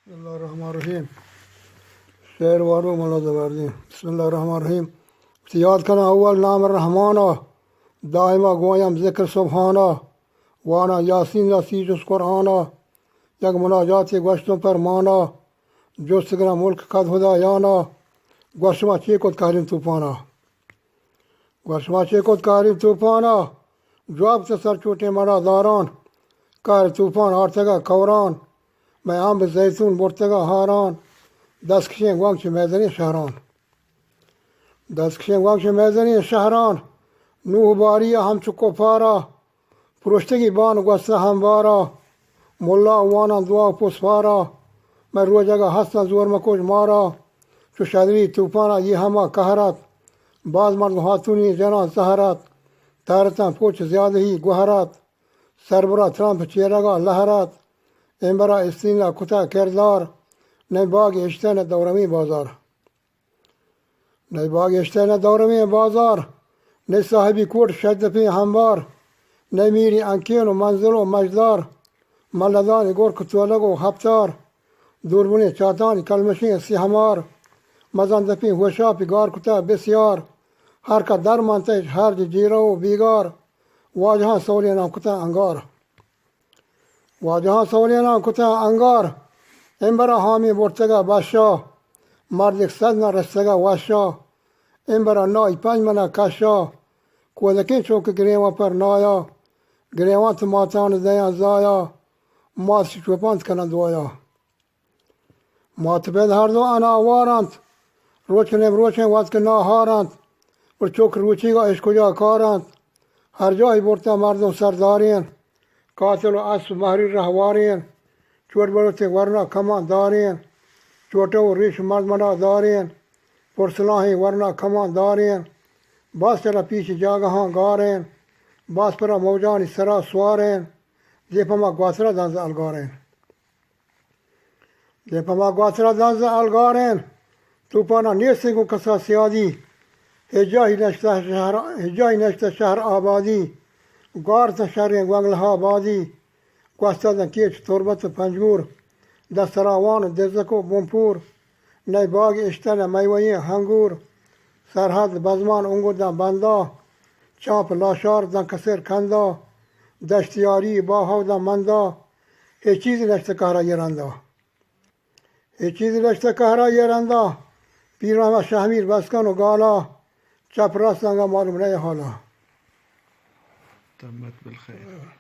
بسم الله الرحمن الرحیم. شعر وارو مولا زبردی. بسم الله الرحمن الرحیم. یاد کنم اول نام رحمانا، دائما گویم ذکر سبحانا، وانا یاسین یاسی جز قرآنا، یک مناجات گوشتم پر مانا، جستگرم ملک قد خدایانا، گوشما چی کد کاریم توپانا، گوشما چی کد کاریم توپانا، جواب سر چوٹے مرا داران، کار طوفان آرتگا کوران، میں آمب زیتون برتگا ہاران، دست کشیں گوانگ میدنی شہران، دست کشیں گوانگ میدنی شہران، نوح باری ہم چکو پارا، پرشتگی بان گوستہ ہموارا، ملا وانا دعا پسوارا، میں رو جگہ ہستا زور میں کچھ مارا، چو شدری طوفانا یہ ہما کہرت، بعض مرد ہاتونی جنا سہرت، تارتاں پوچھ زیادہ ہی گہرت، سربراہ ترامپ چیرگا لہرت، امبرا استینلا کتا کردار، نئی باغ اشتن دورمی بازار، نئی باغ اشتن دورمی بازار، نئی صاحبی کوٹ شد پی ہموار، نئی میری انکین و منزل و مجدار، ملدان گور کتولگ و ہفتار، دوربنی چاتان کلمشی سی ہمار، مزان دپی ہوشا پی گار کتا بسیار، ہر کا در منتج ہر جیرو و بیگار، واجہاں سولی نام کتا انگار، واجہاں سولی نام کتا انگار، امبرا حامی برتگا بادشاہ، مردک سدنا رستگا واشا، امبرا نائی پنج منا کشا، کودکین چوک گریوان پر نایا، گریوان تو ماتان دیان زایا، مات چوپانت کنن دوایا، مات بید هر دو انا وارند، روچنیم روچن وات که ناهارند، اور چوک روچی گا عشق کجا کارند، هر جایی برتا مردم سردارین، قاتل و اسب مهری رهوارین، چوٹ بڑوتے ورنہ کمان دارین، چوٹے و ریش مرد منا دارین، پرسلاہیں ورنہ کمان دارین، باس چرا پیچ جاگہاں گارین، باس پرا موجانی سرا سوارین، دیپما گواسرا دنز الگارین، دیپما گواسرا دنز الگارین، توپانا نیستگو کسا سیادی، هجاهی نشته شهر آبادی، گارت شهرین گوانگلها آبادی، گوستادن کیچ تربت پنجگور، دستراوان دزدک و بمپور، نی باغ اشتن میوهی هنگور، سرحد بزمان انگودن بندا، چاپ لاشار دن کسر کندا، دشتیاری با هودن مندا، هیچ چیزی نشته کهرا یرندا، هیچ چیزی نشته کهرا یرندا، پیرامه شهمیر بسکن و گالا، چپ راست انگا معلوم نه حالا. تمت بالخير.